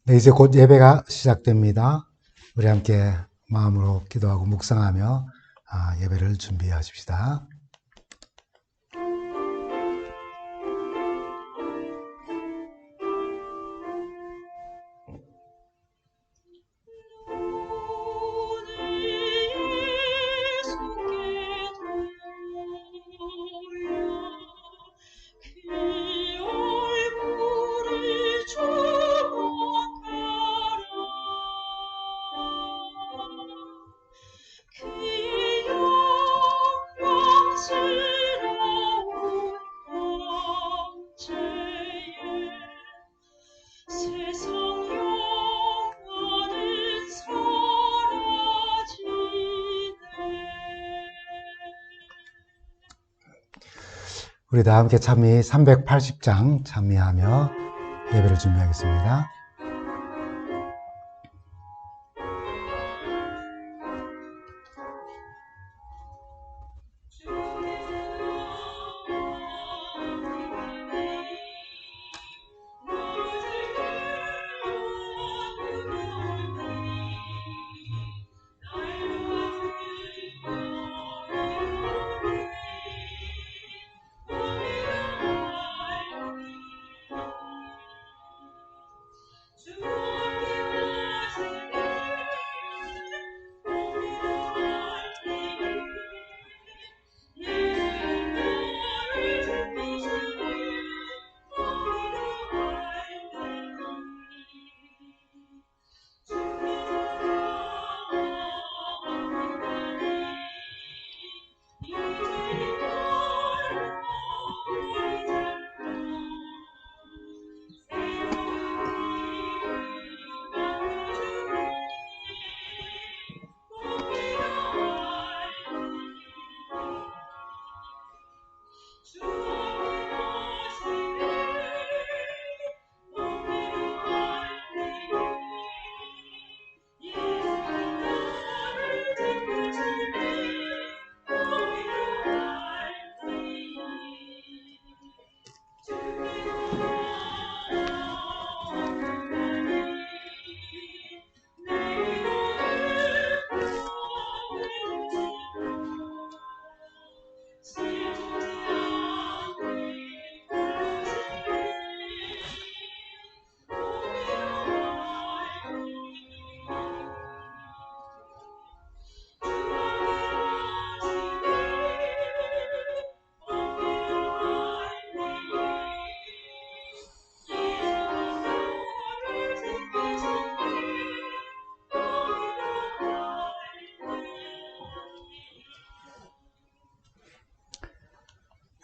네, 이제 곧 예배가 시작됩니다. 우리 함께 마음으로 기도하고 묵상하며 예배를 준비하십시다. 우리 다 함께 찬미 380장 찬미하며 예배를 준비하겠습니다.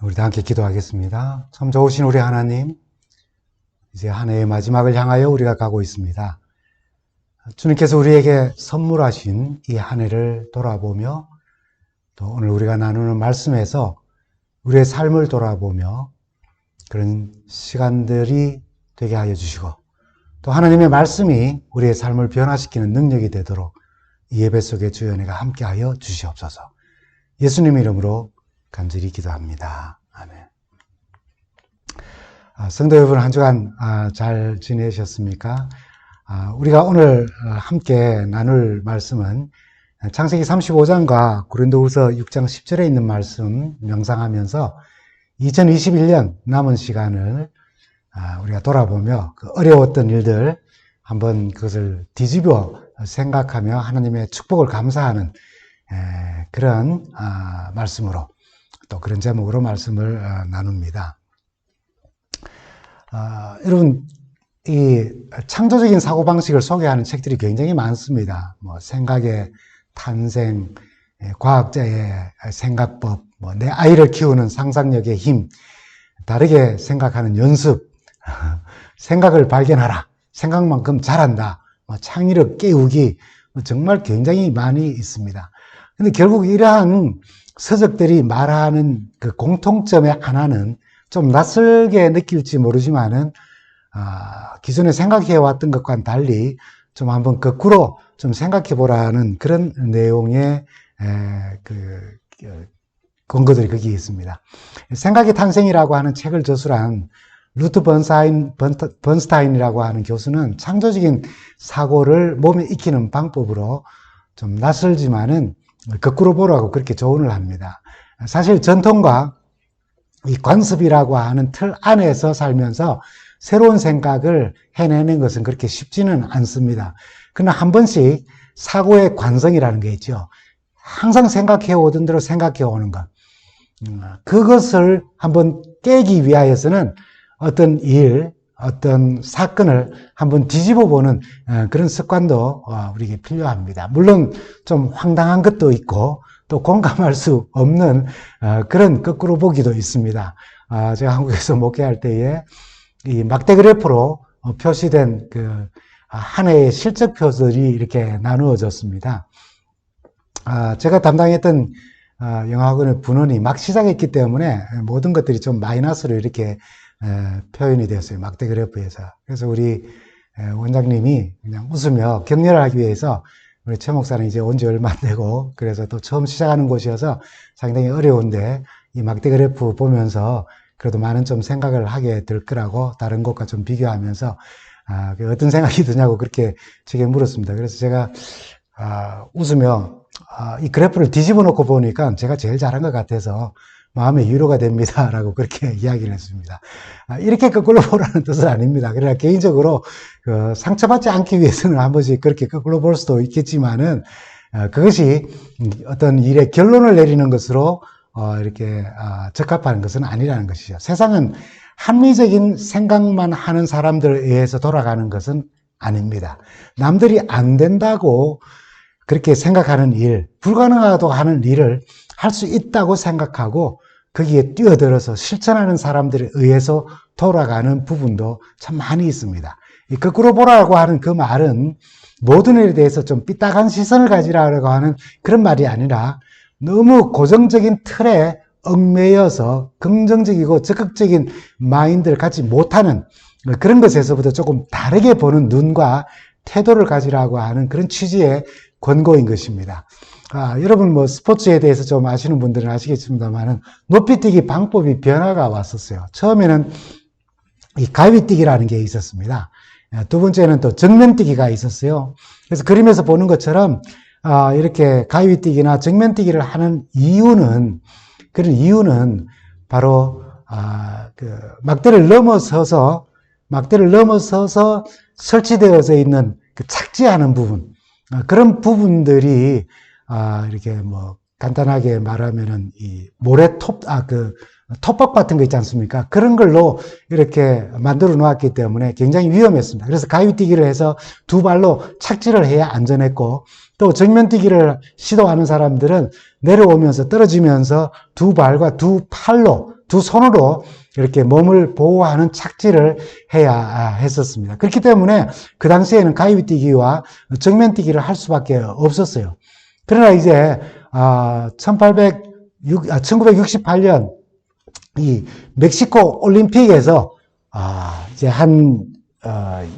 우리 다 함께 기도하겠습니다. 참 좋으신 우리 하나님, 이제 한 해의 마지막을 향하여 우리가 가고 있습니다. 주님께서 우리에게 선물하신 이 한 해를 돌아보며 또 오늘 우리가 나누는 말씀에서 우리의 삶을 돌아보며 그런 시간들이 되게 하여 주시고 또 하나님의 말씀이 우리의 삶을 변화시키는 능력이 되도록 이 예배 속에 주의 은혜가 함께하여 주시옵소서. 예수님 이름으로 간절히 기도합니다. 아멘. 성도 여러분, 한 주간 잘 지내셨습니까? 우리가 오늘 함께 나눌 말씀은 창세기 35장과 고린도후서 6장 10절에 있는 말씀 명상하면서 2021년 남은 시간을 우리가 돌아보며 그 어려웠던 일들 한번 그것을 뒤집어 생각하며 하나님의 축복을 감사하는 그런 말씀으로 또 그런 제목으로 말씀을 나눕니다. 여러분, 이 창조적인 사고방식을 소개하는 책들이 굉장히 많습니다. 생각의 탄생, 과학자의 생각법, 내 아이를 키우는 상상력의 힘, 다르게 생각하는 연습, 생각을 발견하라, 생각만큼 잘한다, 창의력 깨우기, 정말 굉장히 많이 있습니다. 근데 결국 이러한 서적들이 말하는 그 공통점의 하나는 좀 낯설게 느낄지 모르지만은, 기존에 생각해왔던 것과는 달리 좀 한번 거꾸로 좀 생각해 보라는 그런 내용의 근거들이 거기에 있습니다. 생각의 탄생이라고 하는 책을 저술한 루트 번스타인이라고 하는 교수는 창조적인 사고를 몸에 익히는 방법으로 좀 낯설지만은 거꾸로 보라고 그렇게 조언을 합니다. 사실 전통과 이 관습이라고 하는 틀 안에서 살면서 새로운 생각을 해내는 것은 그렇게 쉽지는 않습니다. 그러나 한 번씩 사고의 관성이라는 게 있죠. 항상 생각해 오던 대로 생각해 오는 것. 그것을 한번 깨기 위하여서는 어떤 일, 어떤 사건을 한번 뒤집어 보는 그런 습관도 우리에게 필요합니다. 물론 좀 황당한 것도 있고 또 공감할 수 없는 그런 거꾸로 보기도 있습니다. 제가 한국에서 목회할 때에 이 막대 그래프로 표시된 그 한 해의 실적표들이 이렇게 나누어졌습니다. 제가 담당했던 영어학원의 분원이 막 시작했기 때문에 모든 것들이 좀 마이너스로 이렇게 표현이 되었어요. 막대 그래프에서. 그래서 우리 원장님이 그냥 웃으며 격려를 하기 위해서 우리 최 목사는 이제 온 지 얼마 안 되고 그래서 또 처음 시작하는 곳이어서 상당히 어려운데 이 막대 그래프 보면서 그래도 많은 좀 생각을 하게 될 거라고 다른 곳과 좀 비교하면서 어떤 생각이 드냐고 그렇게 제게 물었습니다. 그래서 제가 웃으며 이 그래프를 뒤집어 놓고 보니까 제가 제일 잘한 것 같아서 마음의 위로가 됩니다. 라고 그렇게 이야기를 했습니다. 이렇게 거꾸로 보라는 뜻은 아닙니다. 그러나 개인적으로 상처받지 않기 위해서는 한 번씩 그렇게 거꾸로 볼 수도 있겠지만은 그것이 어떤 일의 결론을 내리는 것으로 이렇게 적합한 것은 아니라는 것이죠. 세상은 합리적인 생각만 하는 사람들에 의해서 돌아가는 것은 아닙니다. 남들이 안 된다고 그렇게 생각하는 일, 불가능하다고 하는 일을 할 수 있다고 생각하고 거기에 뛰어들어서 실천하는 사람들에 의해서 돌아가는 부분도 참 많이 있습니다. 이 거꾸로 보라고 하는 그 말은 모든 일에 대해서 좀 삐딱한 시선을 가지라고 하는 그런 말이 아니라 너무 고정적인 틀에 얽매여서 긍정적이고 적극적인 마인드를 갖지 못하는 그런 것에서부터 조금 다르게 보는 눈과 태도를 가지라고 하는 그런 취지의 권고인 것입니다. 여러분 뭐 스포츠에 대해서 좀 아시는 분들은 아시겠습니다만은 높이뛰기 방법이 변화가 왔었어요. 처음에는 이 가위뛰기라는 게 있었습니다. 두 번째는 또 정면뛰기가 있었어요. 그래서 그림에서 보는 것처럼 이렇게 가위뛰기나 정면뛰기를 하는 이유는 그런 이유는 바로 그 막대를 넘어서서 설치되어져 있는 그 착지하는 부분 그런 부분들이 이렇게 뭐 간단하게 말하면은 이 톱밥 같은 거 있지 않습니까? 그런 걸로 이렇게 만들어 놓았기 때문에 굉장히 위험했습니다. 그래서 가위뛰기를 해서 두 발로 착지를 해야 안전했고 또 정면뛰기를 시도하는 사람들은 내려오면서 떨어지면서 두 발과 두 팔로 두 손으로 이렇게 몸을 보호하는 착지를 해야 했었습니다. 그렇기 때문에 그 당시에는 가위뛰기와 정면뛰기를 할 수밖에 없었어요. 그러나 이제 1968년 이 멕시코 올림픽에서 이제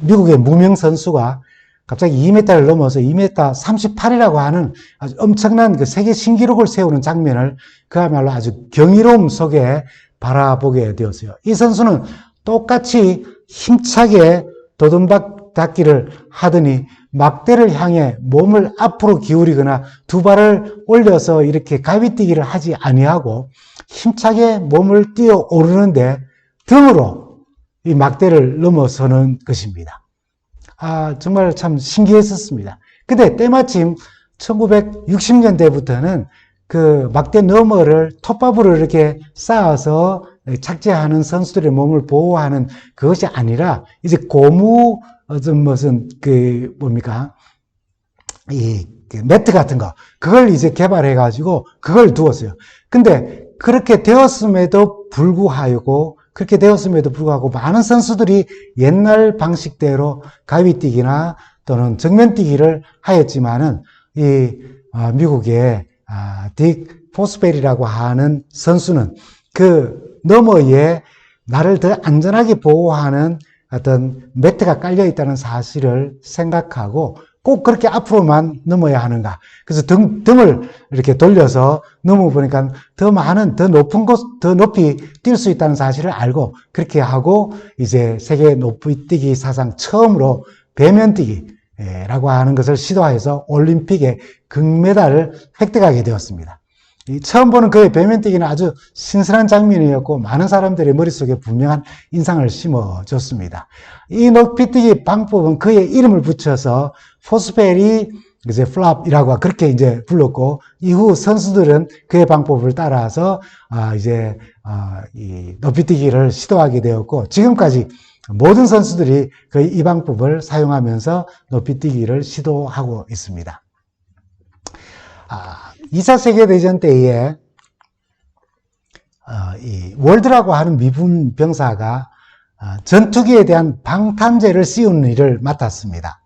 미국의 무명 선수가 갑자기 2m를 넘어서 2m 38이라고 하는 아주 엄청난 그 세계 신기록을 세우는 장면을 그야말로 아주 경이로움 속에 바라보게 되었어요. 이 선수는 똑같이 힘차게 도전받기를 하더니 막대를 향해 몸을 앞으로 기울이거나 두 발을 올려서 이렇게 가위뛰기를 하지 아니하고 힘차게 몸을 뛰어 오르는데 등으로 이 막대를 넘어서는 것입니다. 정말 참 신기했었습니다. 근데 때마침 1960년대부터는 그 막대 너머를 톱밥으로 이렇게 쌓아서 착지하는 선수들의 몸을 보호하는 그것이 아니라 이제 고무 무슨 이 매트 같은 거 그걸 이제 개발해 가지고 그걸 두었어요. 근데 그렇게 되었음에도 불구하고 많은 선수들이 옛날 방식대로 가위뛰기나 또는 정면뛰기를 하였지만은 이 미국의 딕 포스벨이라고 하는 선수는 그 너머에 나를 더 안전하게 보호하는 어떤 매트가 깔려 있다는 사실을 생각하고 꼭 그렇게 앞으로만 넘어야 하는가? 그래서 등을 이렇게 돌려서 넘어보니까 더 많은, 더 높은 곳, 더 높이 뛸 수 있다는 사실을 알고 그렇게 하고 이제 세계 높이뛰기 사상 처음으로 배면뛰기라고 하는 것을 시도해서 올림픽에 금메달을 획득하게 되었습니다. 처음 보는 그의 배면뛰기는 아주 신선한 장면이었고 많은 사람들의 머릿속에 분명한 인상을 심어줬습니다. 이 높이뛰기 방법은 그의 이름을 붙여서 포스펠이 이제 플랍이라고 그렇게 이제 불렀고 이후 선수들은 그의 방법을 따라서 이 높이뛰기를 시도하게 되었고 지금까지 모든 선수들이 이 방법을 사용하면서 높이뛰기를 시도하고 있습니다. 2차 세계대전 때에 이 월드라고 하는 미군 병사가 전투기에 대한 방탄재를 씌우는 일을 맡았습니다.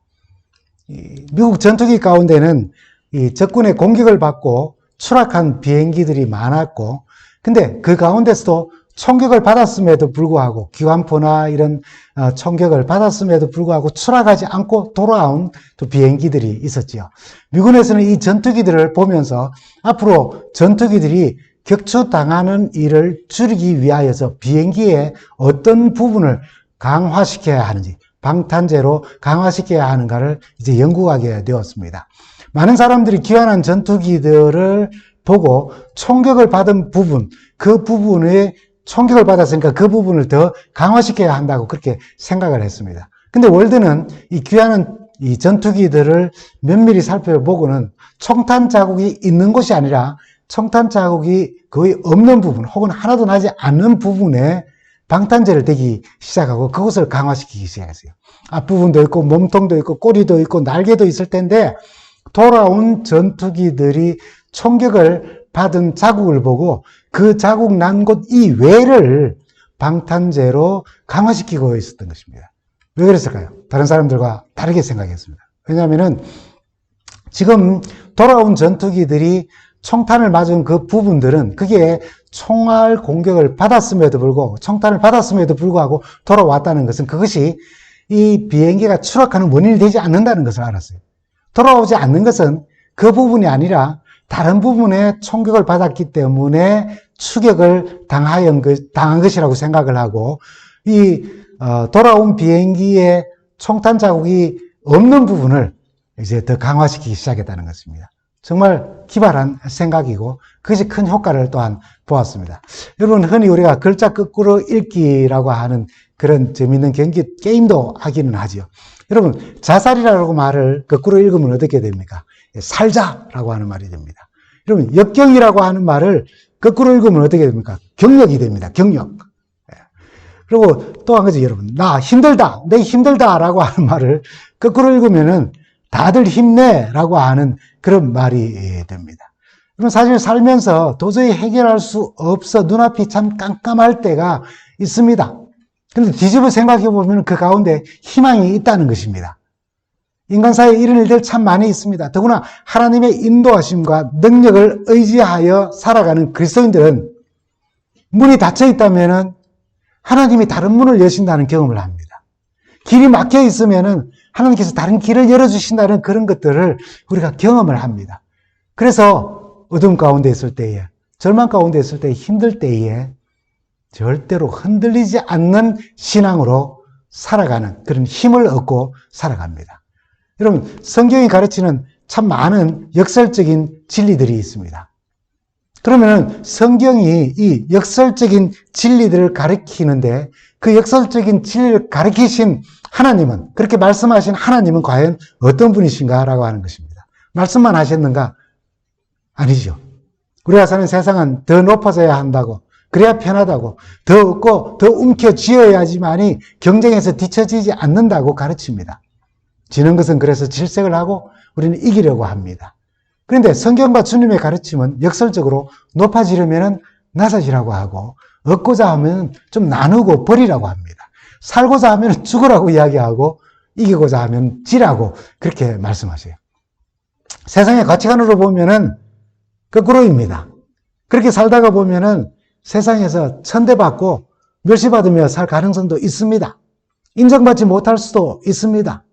미국 전투기 가운데는 이 적군의 공격을 받고 추락한 비행기들이 많았고, 근데 그 가운데서도 총격을 받았음에도 불구하고 기관포나 이런 총격을 받았음에도 불구하고 추락하지 않고 돌아온 또 비행기들이 있었지요. 미군에서는 이 전투기들을 보면서 앞으로 전투기들이 격추당하는 일을 줄이기 위하여서 비행기의 어떤 부분을 강화시켜야 하는지, 방탄재로 강화시켜야 하는가를 이제 연구하게 되었습니다. 많은 사람들이 귀환한 전투기들을 보고 총격을 받은 부분, 그 부분에 총격을 받았으니까 그 부분을 더 강화시켜야 한다고 그렇게 생각을 했습니다. 근데 월드는 이 귀환한 이 전투기들을 면밀히 살펴보고는 총탄 자국이 있는 곳이 아니라 총탄 자국이 거의 없는 부분 혹은 하나도 나지 않는 부분에 방탄재를 대기 시작하고 그것을 강화시키기 시작했어요. 앞부분도 있고 몸통도 있고 꼬리도 있고 날개도 있을 텐데 돌아온 전투기들이 총격을 받은 자국을 보고 그 자국 난 곳 이외를 방탄재로 강화시키고 있었던 것입니다. 왜 그랬을까요? 다른 사람들과 다르게 생각했습니다. 왜냐하면 지금 돌아온 전투기들이 총탄을 맞은 그 부분들은 그게 총알 공격을 받았음에도 불구하고 총탄을 받았음에도 불구하고 돌아왔다는 것은 그것이 이 비행기가 추락하는 원인이 되지 않는다는 것을 알았어요. 돌아오지 않는 것은 그 부분이 아니라 다른 부분에 총격을 받았기 때문에 추격을 당한 것이라고 생각을 하고 돌아온 비행기에 총탄 자국이 없는 부분을 이제 더 강화시키기 시작했다는 것입니다. 정말 기발한 생각이고 그것이 큰 효과를 또한 보았습니다. 여러분 흔히 우리가 글자 거꾸로 읽기라고 하는 그런 재미있는 게임도 하기는 하지요. 여러분 자살이라고 말을 거꾸로 읽으면 어떻게 됩니까? 살자라고 하는 말이 됩니다. 여러분 역경이라고 하는 말을 거꾸로 읽으면 어떻게 됩니까? 경력이 됩니다. 경력. 그리고 또 한 가지 여러분 나 힘들다 내 힘들다라고 하는 말을 거꾸로 읽으면은 다들 힘내라고 하는 그런 말이 됩니다. 그럼 사실 살면서 도저히 해결할 수 없어 눈앞이 참 깜깜할 때가 있습니다. 그런데 뒤집어 생각해 보면 그 가운데 희망이 있다는 것입니다. 인간사회에 이런 일들 참 많이 있습니다. 더구나 하나님의 인도하심과 능력을 의지하여 살아가는 그리스도인들은 문이 닫혀 있다면 하나님이 다른 문을 여신다는 경험을 합니다. 길이 막혀 있으면 하나님께서 다른 길을 열어주신다는 그런 것들을 우리가 경험을 합니다. 그래서 어둠 가운데 있을 때에, 절망 가운데 있을 때에, 힘들 때에 절대로 흔들리지 않는 신앙으로 살아가는 그런 힘을 얻고 살아갑니다. 여러분, 성경이 가르치는 참 많은 역설적인 진리들이 있습니다. 그러면 성경이 이 역설적인 진리들을 가르치는데 그 역설적인 진리를 가르치신 하나님은, 그렇게 말씀하신 하나님은 과연 어떤 분이신가라고 하는 것입니다. 말씀만 하셨는가? 아니죠. 우리가 사는 세상은 더 높아져야 한다고, 그래야 편하다고, 더 얻고 더 움켜쥐어야지만이 경쟁에서 뒤처지지 않는다고 가르칩니다. 지는 것은 그래서 질색을 하고 우리는 이기려고 합니다. 그런데 성경과 주님의 가르침은 역설적으로 높아지려면 낮아지라고 하고 얻고자 하면 좀 나누고 버리라고 합니다. 살고자 하면 죽으라고 이야기하고 이기고자 하면 지라고 그렇게 말씀하세요. 세상의 가치관으로 보면은 거꾸로입니다. 그렇게 살다가 보면은 세상에서 천대받고 멸시받으며 살 가능성도 있습니다. 인정받지 못할 수도 있습니다.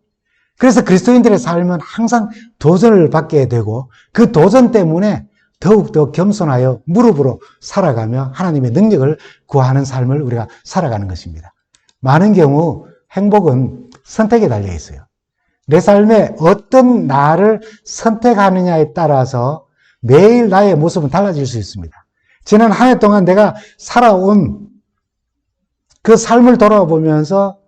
그래서 그리스도인들의 삶은 항상 도전을 받게 되고 그 도전 때문에 더욱더 겸손하여 무릎으로 살아가며 하나님의 능력을 구하는 삶을 우리가 살아가는 것입니다. 많은 경우 행복은 선택에 달려 있어요. 내 삶에 어떤 나를 선택하느냐에 따라서 매일 나의 모습은 달라질 수 있습니다. 지난 한 해 동안 내가 살아온 그 삶을 돌아보면서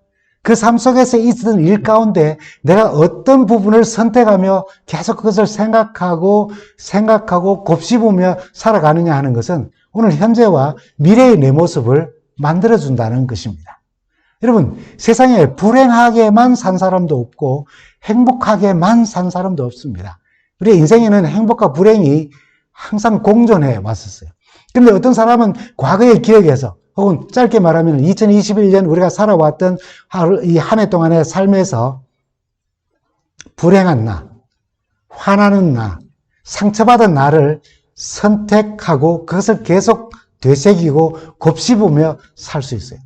그 삶 속에서 있었던 일 가운데 내가 어떤 부분을 선택하며 계속 그것을 생각하고 곱씹으며 살아가느냐 하는 것은 오늘 현재와 미래의 내 모습을 만들어준다는 것입니다. 여러분, 세상에 불행하게만 산 사람도 없고 행복하게만 산 사람도 없습니다. 우리의 인생에는 행복과 불행이 항상 공존해 왔었어요. 그런데 어떤 사람은 과거의 기억에서 혹은 짧게 말하면 2021년 우리가 살아왔던 이 한 해 동안의 삶에서 불행한 나, 화나는 나, 상처받은 나를 선택하고 그것을 계속 되새기고 곱씹으며 살 수 있어요.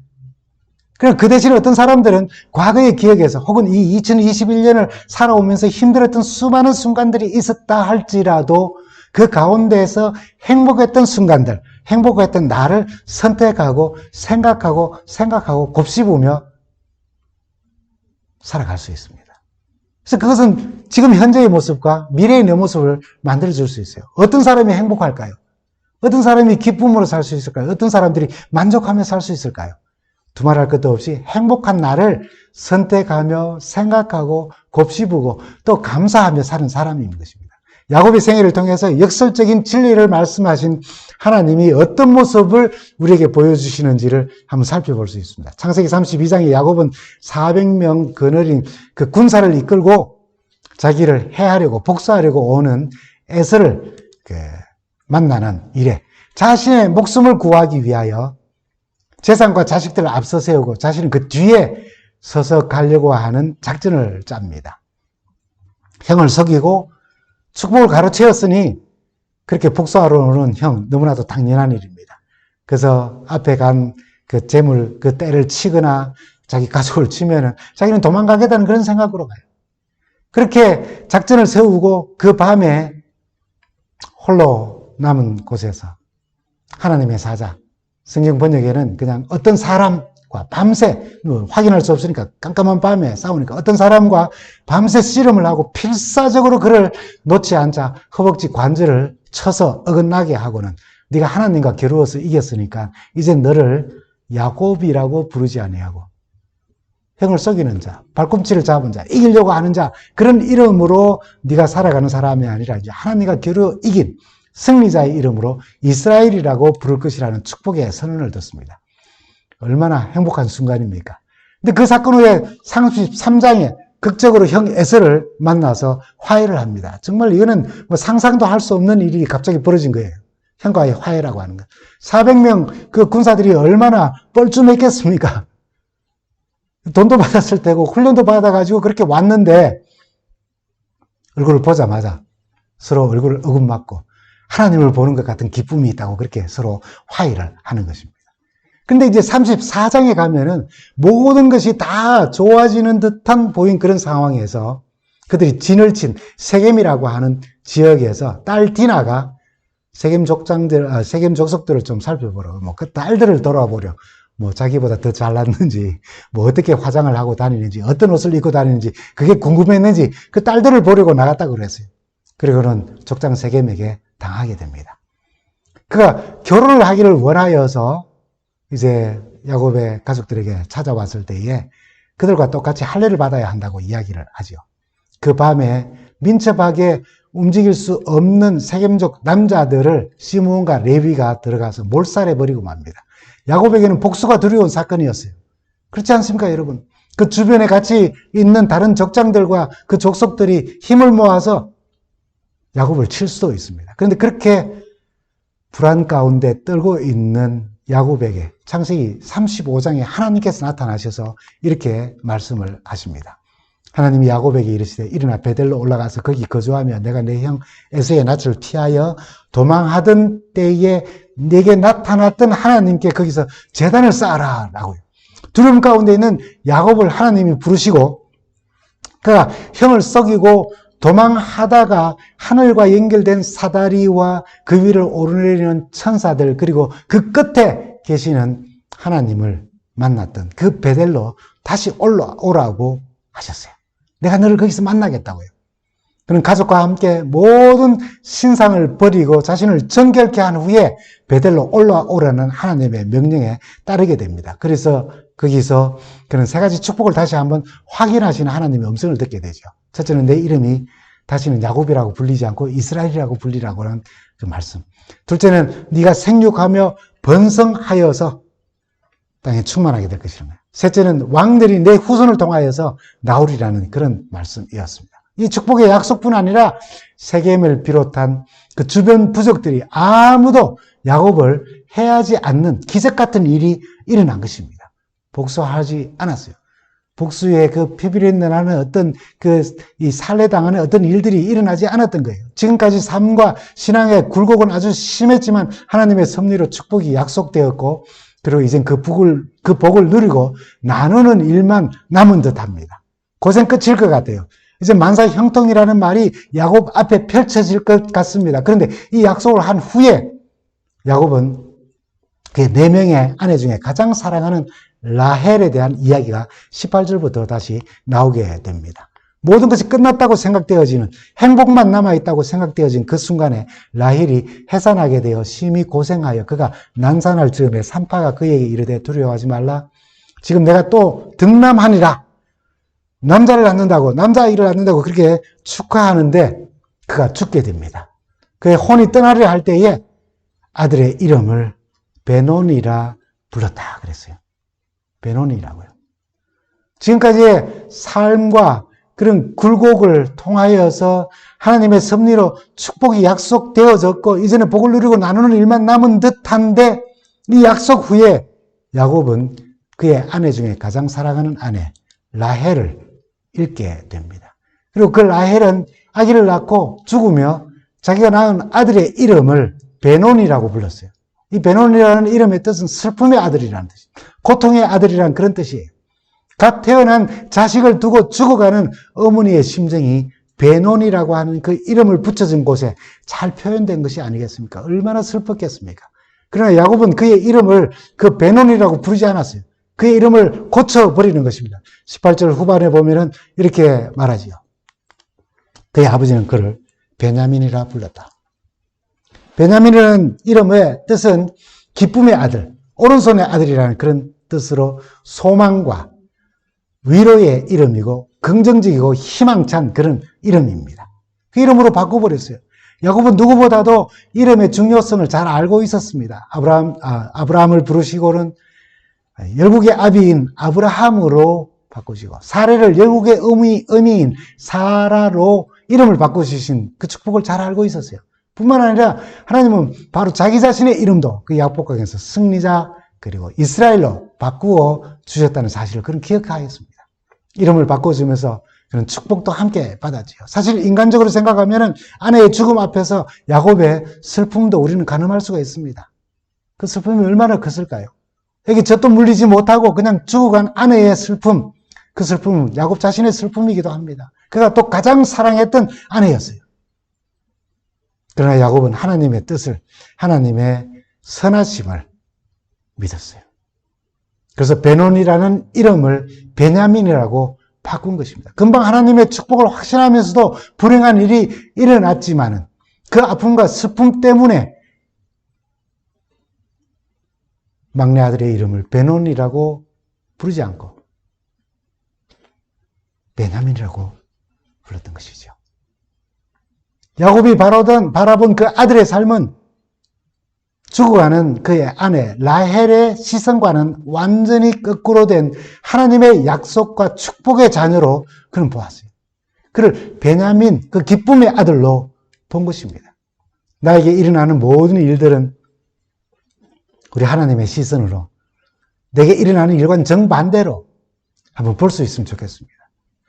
그럼 그 대신에 어떤 사람들은 과거의 기억에서 혹은 이 2021년을 살아오면서 힘들었던 수많은 순간들이 있었다 할지라도 그 가운데에서 행복했던 순간들, 행복했던 나를 선택하고 생각하고 곱씹으며 살아갈 수 있습니다. 그래서 그것은 지금 현재의 모습과 미래의 내 모습을 만들어줄 수 있어요. 어떤 사람이 행복할까요? 어떤 사람이 기쁨으로 살 수 있을까요? 어떤 사람들이 만족하며 살 수 있을까요? 두말할 것도 없이 행복한 나를 선택하며 생각하고 곱씹고 또 감사하며 사는 사람인 것입니다. 야곱의 생애를 통해서 역설적인 진리를 말씀하신 하나님이 어떤 모습을 우리에게 보여주시는지를 한번 살펴볼 수 있습니다. 창세기 32장에 야곱은 400명 거느린 그 군사를 이끌고 자기를 해하려고 복수하려고 오는 에서를 만나는 일에 자신의 목숨을 구하기 위하여 재산과 자식들을 앞서 세우고 자신은 그 뒤에 서서 가려고 하는 작전을 짭니다. 형을 속이고 축복을 가로채었으니 그렇게 복수하러 오는 형, 너무나도 당연한 일입니다. 그래서 앞에 간 그 재물, 그 때를 치거나 자기 가족을 치면은 자기는 도망가겠다는 그런 생각으로 가요. 그렇게 작전을 세우고 그 밤에 홀로 남은 곳에서 하나님의 사자, 성경 번역에는 그냥 어떤 사람과 밤새, 확인할 수 없으니까 깜깜한 밤에 싸우니까 어떤 사람과 밤새 씨름을 하고 필사적으로 그를 놓지 않자 허벅지 관절을 쳐서 어긋나게 하고는 네가 하나님과 겨루어서 이겼으니까 이제 너를 야곱이라고 부르지 아니하고 형을 속이는 자, 발꿈치를 잡은 자, 이기려고 하는 자, 그런 이름으로 네가 살아가는 사람이 아니라 이제 하나님과 겨루어 이긴 승리자의 이름으로 이스라엘이라고 부를 것이라는 축복의 선언을 듣습니다. 얼마나 행복한 순간입니까? 근데 그 사건 후에 33장에 극적으로 형 에서를 만나서 화해를 합니다. 정말 이거는 뭐 상상도 할 수 없는 일이 갑자기 벌어진 거예요. 형과의 화해라고 하는 것. 400명 그 군사들이 얼마나 뻘쭘했겠습니까? 돈도 받았을 테고 훈련도 받아가지고 그렇게 왔는데 얼굴을 보자마자 서로 얼굴을 어긋맞고 하나님을 보는 것 같은 기쁨이 있다고 그렇게 서로 화해를 하는 것입니다. 근데 이제 34장에 가면은 모든 것이 다 좋아지는 듯한 보인 그런 상황에서 그들이 진을 친 세겜이라고 하는 지역에서 딸 디나가 세겜 족속들을 좀 살펴보러, 그 딸들을 돌아보려, 자기보다 더 잘났는지, 어떻게 화장을 하고 다니는지, 어떤 옷을 입고 다니는지, 그게 궁금했는지, 그 딸들을 보려고 나갔다고 그랬어요. 그리고는 족장 세겜에게 당하게 됩니다. 그가 결혼을 하기를 원하여서 이제 야곱의 가족들에게 찾아왔을 때에 그들과 똑같이 할례를 받아야 한다고 이야기를 하죠. 그 밤에 민첩하게 움직일 수 없는 세겜족 남자들을 시므온과 레위가 들어가서 몰살해버리고 맙니다. 야곱에게는 복수가 두려운 사건이었어요. 그렇지 않습니까, 여러분? 그 주변에 같이 있는 다른 족장들과 그 족속들이 힘을 모아서 야곱을 칠 수도 있습니다. 그런데 그렇게 불안 가운데 떨고 있는 야곱에게 창세기 35장에 하나님께서 나타나셔서 이렇게 말씀을 하십니다. 하나님이 야곱에게 이르시되 일어나 베델로 올라가서 거기 거주하며 내가 내 형 에서의 낯을 피하여 도망하던 때에 내게 나타났던 하나님께 거기서 제단을 쌓아라 라고요. 두려움 가운데 있는 야곱을 하나님이 부르시고 그가 형을 썩이고 도망하다가 하늘과 연결된 사다리와 그 위를 오르내리는 천사들, 그리고 그 끝에 계시는 하나님을 만났던 그 베델로 다시 올라오라고 하셨어요. 내가 너를 거기서 만나겠다고요. 그는 가족과 함께 모든 신상을 버리고 자신을 정결케 한 후에 베델로 올라오라는 하나님의 명령에 따르게 됩니다. 그래서 거기서 그는 세 가지 축복을 다시 한번 확인하시는 하나님의 음성을 듣게 되죠. 첫째는 내 이름이 다시는 야곱이라고 불리지 않고 이스라엘이라고 불리라고 하는 그 말씀. 둘째는 네가 생육하며 번성하여서 땅에 충만하게 될 것이라는 거예요. 셋째는 왕들이 내 후손을 통하여서 나오리라는 그런 말씀이었습니다. 이 축복의 약속뿐 아니라 세겜을 비롯한 그 주변 부족들이 아무도 야곱을 해하지 않는 기적 같은 일이 일어난 것입니다. 복수하지 않았어요. 복수의 그 피비린내 나는 어떤 이 살해당하는 어떤 일들이 일어나지 않았던 거예요. 지금까지 삶과 신앙의 굴곡은 아주 심했지만 하나님의 섭리로 축복이 약속되었고, 그리고 이젠 그 복을 누리고 나누는 일만 남은 듯 합니다. 고생 끝일 것 같아요. 이제 만사 형통이라는 말이 야곱 앞에 펼쳐질 것 같습니다. 그런데 이 약속을 한 후에 야곱은 그 4명의 아내 중에 가장 사랑하는 라헬에 대한 이야기가 18절부터 다시 나오게 됩니다. 모든 것이 끝났다고 생각되어지는, 행복만 남아있다고 생각되어진 그 순간에 라헬이 해산하게 되어 심히 고생하여 그가 난산할 즈음에 산파가 그에게 이르되 두려워하지 말라. 지금 내가 또 등남하니라. 남자를 낳는다고 그렇게 축하하는데 그가 죽게 됩니다. 그의 혼이 떠나려 할 때에 아들의 이름을 베논이라 불렀다 그랬어요. 베논이라고요. 지금까지의 삶과 그런 굴곡을 통하여서 하나님의 섭리로 축복이 약속되어졌고 이제는 복을 누리고 나누는 일만 남은 듯한데, 이 약속 후에 야곱은 그의 아내 중에 가장 사랑하는 아내 라헬을 잃게 됩니다. 그리고 그 라헬은 아기를 낳고 죽으며 자기가 낳은 아들의 이름을 베논이라고 불렀어요. 이 베논이라는 이름의 뜻은 슬픔의 아들이라는 뜻입니다. 고통의 아들이라는 그런 뜻이에요. 갓 태어난 자식을 두고 죽어가는 어머니의 심정이 베논이라고 하는 그 이름을 붙여준 곳에 잘 표현된 것이 아니겠습니까? 얼마나 슬펐겠습니까? 그러나 야곱은 그의 이름을 그 베논이라고 부르지 않았어요. 그의 이름을 고쳐버리는 것입니다. 18절 후반에 보면은 이렇게 말하지요. 그의 아버지는 그를 베냐민이라 불렀다. 베냐민이라는 이름의 뜻은 기쁨의 아들, 오른손의 아들이라는 그런 뜻으로 소망과 위로의 이름이고 긍정적이고 희망찬 그런 이름입니다. 그 이름으로 바꿔버렸어요. 야곱은 누구보다도 이름의 중요성을 잘 알고 있었습니다. 아브라함을 부르시고는 열국의 아비인 아브라함으로 바꾸시고, 사례를 열국의 어미인 사라로 이름을 바꾸시신 그 축복을 잘 알고 있었어요. 뿐만 아니라 하나님은 바로 자기 자신의 이름도 그 야곱강에서 승리자 그리고 이스라엘로 바꾸어 주셨다는 사실을 그는 기억하였습니다. 이름을 바꿔주면서 그런 축복도 함께 받았지요. 사실 인간적으로 생각하면 아내의 죽음 앞에서 야곱의 슬픔도 우리는 가늠할 수가 있습니다. 그 슬픔이 얼마나 컸을까요? 여기 젖도 물리지 못하고 그냥 죽어간 아내의 슬픔, 그 슬픔은 야곱 자신의 슬픔이기도 합니다. 그가 또 가장 사랑했던 아내였어요. 그러나 야곱은 하나님의 뜻을, 하나님의 선하심을 믿었어요. 그래서 베논이라는 이름을 베냐민이라고 바꾼 것입니다. 금방 하나님의 축복을 확신하면서도 불행한 일이 일어났지만은 그 아픔과 슬픔 때문에 막내 아들의 이름을 베논이라고 부르지 않고 베냐민이라고 불렀던 것이죠. 야곱이 바라본 그 아들의 삶은 죽어가는 그의 아내 라헬의 시선과는 완전히 거꾸로 된 하나님의 약속과 축복의 자녀로 그는 보았어요. 그를 베냐민, 그 기쁨의 아들로 본 것입니다. 나에게 일어나는 모든 일들은 우리 하나님의 시선으로 내게 일어나는 일과는 정반대로 한번 볼 수 있으면 좋겠습니다.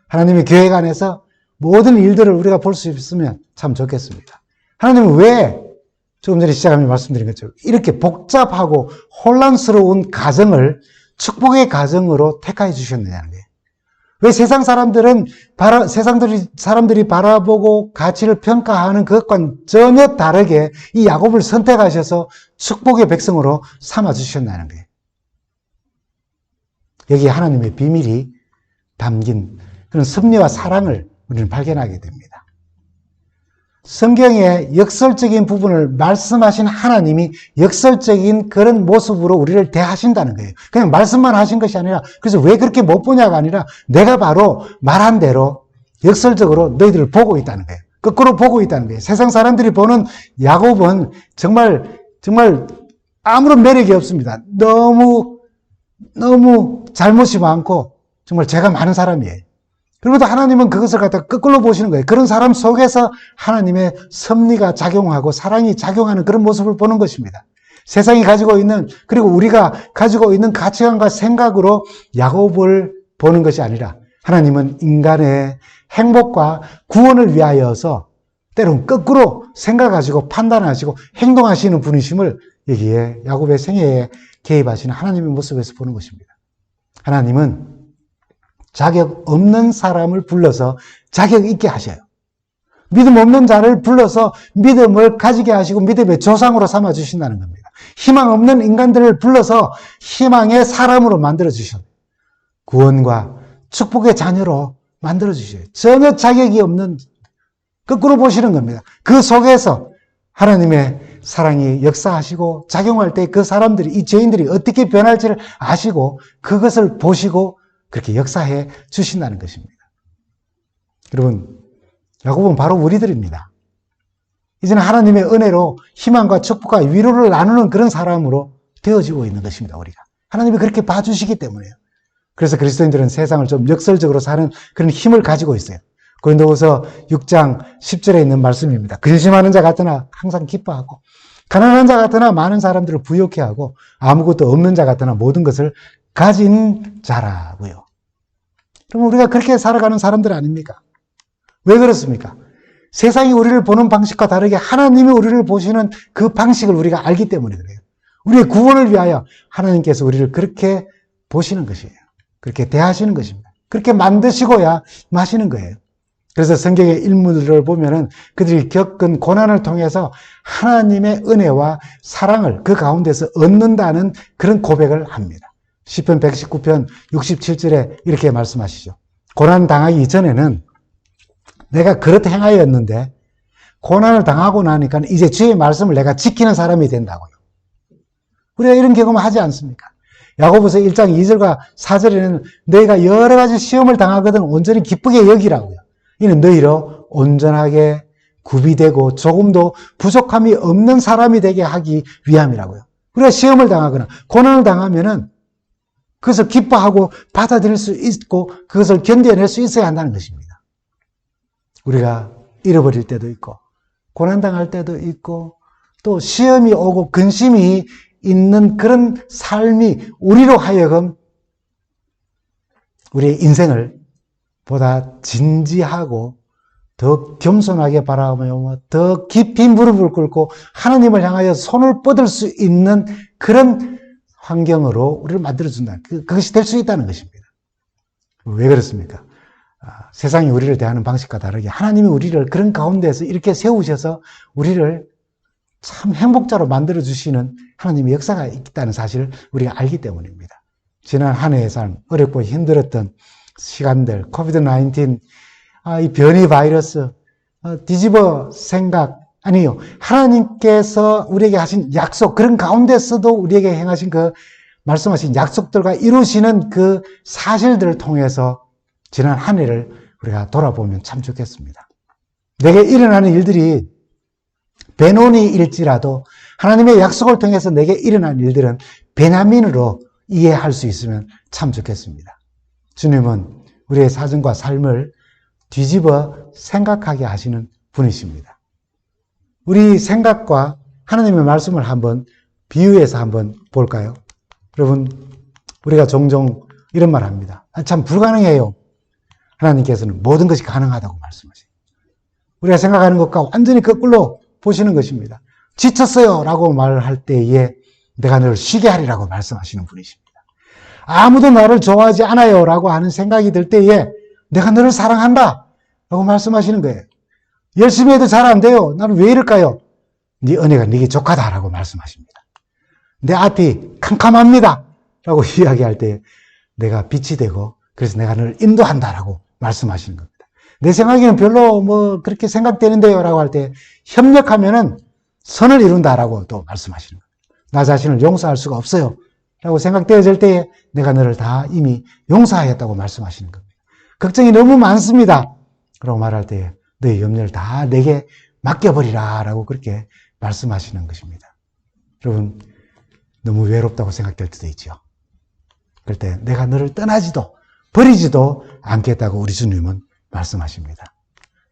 하나님의 계획 안에서 모든 일들을 우리가 볼 수 있으면 참 좋겠습니다. 하나님은 왜 조금 전에 시작하면서 말씀드린 것처럼 이렇게 복잡하고 혼란스러운 가정을 축복의 가정으로 택하여 주셨느냐는 거예요. 왜 세상 사람들은 사람들이 바라보고 가치를 평가하는 그것과는 전혀 다르게 이 야곱을 선택하셔서 축복의 백성으로 삼아주셨다는 거예요. 여기에 하나님의 비밀이 담긴 그런 섭리와 사랑을 우리는 발견하게 됩니다. 성경의 역설적인 부분을 말씀하신 하나님이 역설적인 그런 모습으로 우리를 대하신다는 거예요. 그냥 말씀만 하신 것이 아니라, 그래서 왜 그렇게 못 보냐가 아니라 내가 바로 말한 대로 역설적으로 너희들을 보고 있다는 거예요. 거꾸로 보고 있다는 거예요. 세상 사람들이 보는 야곱은 정말 아무런 매력이 없습니다. 너무 잘못이 많고 정말 죄가 많은 사람이에요. 그런데도 하나님은 그것을 갖다 거꾸로 보시는 거예요. 그런 사람 속에서 하나님의 섭리가 작용하고 사랑이 작용하는 그런 모습을 보는 것입니다. 세상이 가지고 있는, 그리고 우리가 가지고 있는 가치관과 생각으로 야곱을 보는 것이 아니라 하나님은 인간의 행복과 구원을 위하여서 때로는 거꾸로 생각하시고 판단하시고 행동하시는 분이심을 여기에 야곱의 생애에 개입하시는 하나님의 모습에서 보는 것입니다. 하나님은 자격 없는 사람을 불러서 자격 있게 하셔요. 믿음 없는 자를 불러서 믿음을 가지게 하시고 믿음의 조상으로 삼아주신다는 겁니다. 희망 없는 인간들을 불러서 희망의 사람으로 만들어주셔요. 구원과 축복의 자녀로 만들어주셔요. 전혀 자격이 없는, 거꾸로 보시는 겁니다. 그 속에서 하나님의 사랑이 역사하시고 작용할 때 그 사람들이, 이 죄인들이 어떻게 변할지를 아시고 그것을 보시고 그렇게 역사해 주신다는 것입니다. 여러분, 야곱은 바로 우리들입니다. 이제는 하나님의 은혜로 희망과 축복과 위로를 나누는 그런 사람으로 되어지고 있는 것입니다, 우리가. 하나님이 그렇게 봐주시기 때문에요. 그래서 그리스도인들은 세상을 좀 역설적으로 사는 그런 힘을 가지고 있어요. 고린도후서 6장 10절에 있는 말씀입니다. 근심하는 자 같으나 항상 기뻐하고, 가난한 자 같으나 많은 사람들을 부욕해 하고, 아무것도 없는 자 같으나 모든 것을 가진 자라고요. 그럼 우리가 그렇게 살아가는 사람들 아닙니까? 왜 그렇습니까? 세상이 우리를 보는 방식과 다르게 하나님이 우리를 보시는 그 방식을 우리가 알기 때문에 그래요. 우리의 구원을 위하여 하나님께서 우리를 그렇게 보시는 것이에요. 그렇게 대하시는 것입니다. 그렇게 만드시고야 마시는 거예요. 그래서 성경의 인물들을 보면은 그들이 겪은 고난을 통해서 하나님의 은혜와 사랑을 그 가운데서 얻는다는 그런 고백을 합니다. 시편 119편 67절에 이렇게 말씀하시죠. 고난 당하기 이전에는 내가 그렇게 행하였는데 고난을 당하고 나니까 이제 주의 말씀을 내가 지키는 사람이 된다고요. 우리가 이런 경험을 하지 않습니까? 야고보서 1장 2절과 4절에는 너희가 여러 가지 시험을 당하거든 온전히 기쁘게 여기라고요. 이는 너희로 온전하게 구비되고 조금도 부족함이 없는 사람이 되게 하기 위함이라고요. 우리가 시험을 당하거나 고난을 당하면은 그것을 기뻐하고 받아들일 수 있고 그것을 견뎌낼 수 있어야 한다는 것입니다. 우리가 잃어버릴 때도 있고 고난당할 때도 있고 또 시험이 오고 근심이 있는 그런 삶이 우리로 하여금 우리의 인생을 보다 진지하고 더 겸손하게 바라보며 더 깊이 무릎을 꿇고 하나님을 향하여 손을 뻗을 수 있는 그런 환경으로 우리를 만들어준다. 그것이 될 수 있다는 것입니다. 왜 그렇습니까? 세상이 우리를 대하는 방식과 다르게 하나님이 우리를 그런 가운데서 이렇게 세우셔서 우리를 참 행복자로 만들어주시는 하나님의 역사가 있다는 사실을 우리가 알기 때문입니다. 지난 한 해의 삶, 어렵고 힘들었던 시간들, 코비드-19, 이 변이 바이러스, 뒤집어 생각, 아니요. 하나님께서 우리에게 하신 약속, 그런 가운데서도 우리에게 행하신 그 말씀하신 약속들과 이루시는 그 사실들을 통해서 지난 한 해를 우리가 돌아보면 참 좋겠습니다. 내게 일어나는 일들이 베노니일지라도 하나님의 약속을 통해서 내게 일어난 일들은 베냐민으로 이해할 수 있으면 참 좋겠습니다. 주님은 우리의 사정과 삶을 뒤집어 생각하게 하시는 분이십니다. 우리 생각과 하나님의 말씀을 한번 비유해서 한번 볼까요? 여러분, 우리가 종종 이런 말 합니다. 참 불가능해요. 하나님께서는 모든 것이 가능하다고 말씀하세요. 우리가 생각하는 것과 완전히 거꾸로 보시는 것입니다. 지쳤어요 라고 말할 때에 내가 너를 쉬게 하리라고 말씀하시는 분이십니다. 아무도 나를 좋아하지 않아요 라고 하는 생각이 들 때에 내가 너를 사랑한다 라고 말씀하시는 거예요. 열심히 해도 잘 안 돼요. 나는 왜 이럴까요? 네 은혜가 네게 족하다라고 말씀하십니다. 내 앞이 캄캄합니다 라고 이야기할 때 내가 빛이 되고 그래서 내가 너를 인도한다라고 말씀하시는 겁니다. 내 생각에는 별로 그렇게 생각되는데요 라고 할 때 협력하면은 선을 이룬다라고 또 말씀하시는 겁니다. 나 자신을 용서할 수가 없어요 라고 생각되어질 때에 내가 너를 다 이미 용서하였다고 말씀하시는 겁니다. 걱정이 너무 많습니다 라고 말할 때에 너의 염려를 다 내게 맡겨버리라 라고 그렇게 말씀하시는 것입니다. 여러분, 너무 외롭다고 생각될 때도 있죠. 그럴 때 내가 너를 떠나지도 버리지도 않겠다고 우리 주님은 말씀하십니다.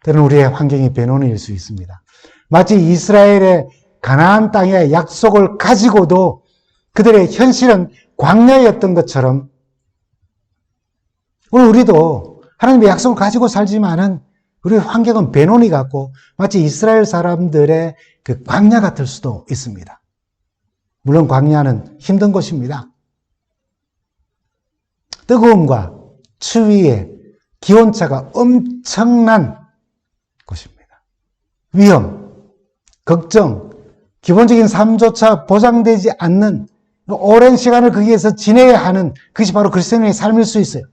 때로는 우리의 환경이 변론일 수 있습니다. 마치 이스라엘의 가나안 땅의 약속을 가지고도 그들의 현실은 광야였던 것처럼 오늘 우리도 하나님의 약속을 가지고 살지만은 우리의 환경은 변론이 같고 마치 이스라엘 사람들의 그 광야 같을 수도 있습니다. 물론 광야는 힘든 곳입니다. 뜨거움과 추위에 기온차가 엄청난 곳입니다. 위험, 걱정, 기본적인 삶조차 보장되지 않는 오랜 시간을 거기에서 지내야 하는 그것이 바로 그리스도인의 삶일 수 있어요.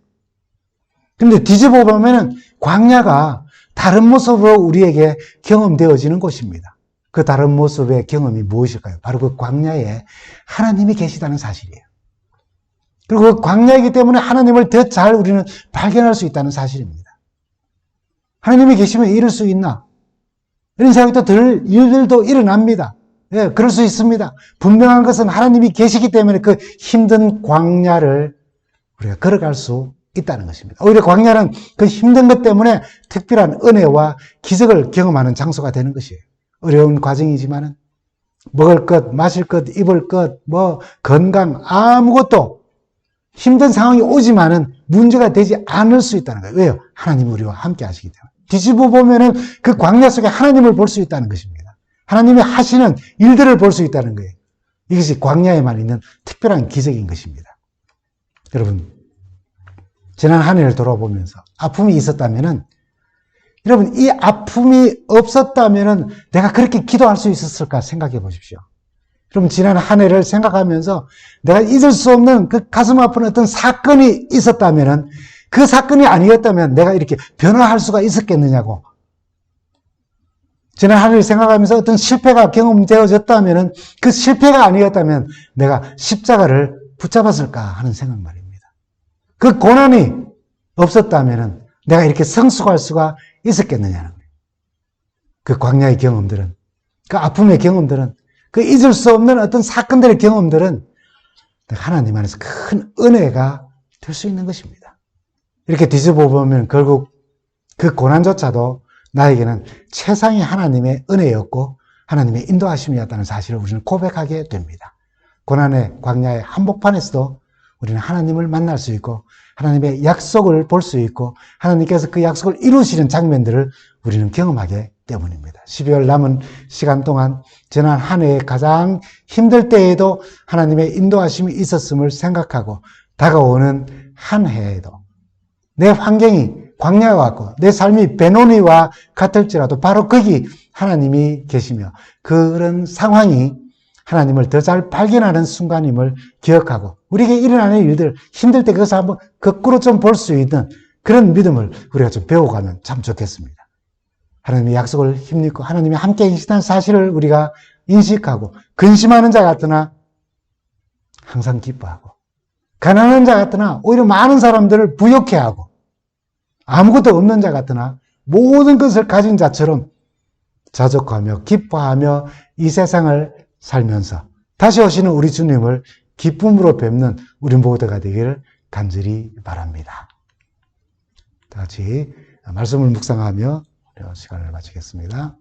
그런데 뒤집어 보면 광야가 다른 모습으로 우리에게 경험되어지는 곳입니다. 그 다른 모습의 경험이 무엇일까요? 바로 그 광야에 하나님이 계시다는 사실이에요. 그리고 그 광야이기 때문에 하나님을 더 잘 우리는 발견할 수 있다는 사실입니다. 하나님이 계시면 이럴 수 있나? 이런 생각이 또 들 일들도 일어납니다. 예, 그럴 수 있습니다. 분명한 것은 하나님이 계시기 때문에 그 힘든 광야를 우리가 걸어갈 수 있다는 것입니다. 오히려 광야는 그 힘든 것 때문에 특별한 은혜와 기적을 경험하는 장소가 되는 것이에요. 어려운 과정이지만은 먹을 것, 마실 것, 입을 것, 건강 아무것도 힘든 상황이 오지만은 문제가 되지 않을 수 있다는 거예요. 왜요? 하나님이 우리와 함께 하시기 때문에. 뒤집어 보면은 그 광야 속에 하나님을 볼 수 있다는 것입니다. 하나님이 하시는 일들을 볼 수 있다는 거예요. 이것이 광야에만 있는 특별한 기적인 것입니다. 여러분, 지난 한 해를 돌아보면서 아픔이 있었다면은, 여러분, 이 아픔이 없었다면은 내가 그렇게 기도할 수 있었을까 생각해 보십시오. 여러분, 지난 한 해를 생각하면서 내가 잊을 수 없는 그 가슴 아픈 어떤 사건이 있었다면은 그 사건이 아니었다면 내가 이렇게 변화할 수가 있었겠느냐고. 지난 한 해를 생각하면서 어떤 실패가 경험되어졌다면은 그 실패가 아니었다면 내가 십자가를 붙잡았을까 하는 생각 말입니다. 그 고난이 없었다면은 내가 이렇게 성숙할 수가 있었겠느냐는 거예요. 그 광야의 경험들은, 그 아픔의 경험들은, 그 잊을 수 없는 어떤 사건들의 경험들은 하나님 안에서 큰 은혜가 될 수 있는 것입니다. 이렇게 뒤집어 보면 결국 그 고난조차도 나에게는 최상의 하나님의 은혜였고 하나님의 인도하심이었다는 사실을 우리는 고백하게 됩니다. 고난의 광야의 한복판에서도 우리는 하나님을 만날 수 있고 하나님의 약속을 볼 수 있고 하나님께서 그 약속을 이루시는 장면들을 우리는 경험하게 때문입니다. 12월 남은 시간 동안 지난 한 해에 가장 힘들 때에도 하나님의 인도하심이 있었음을 생각하고 다가오는 한 해에도 내 환경이 광야와 같고 내 삶이 베노니와 같을지라도 바로 거기 하나님이 계시며 그런 상황이 하나님을 더 잘 발견하는 순간임을 기억하고 우리에게 일어나는 일들 힘들 때 그것을 한번 거꾸로 좀 볼 수 있는 그런 믿음을 우리가 좀 배워가면 참 좋겠습니다. 하나님의 약속을 힘입고 하나님이 함께 계시다는 사실을 우리가 인식하고 근심하는 자 같으나 항상 기뻐하고 가난한 자 같으나 오히려 많은 사람들을 부욕해 하고 아무것도 없는 자 같으나 모든 것을 가진 자처럼 자족하며 기뻐하며 이 세상을 살면서 다시 오시는 우리 주님을 기쁨으로 뵙는 우리 모두가 되기를 간절히 바랍니다. 다 같이 말씀을 묵상하며 시간을 마치겠습니다.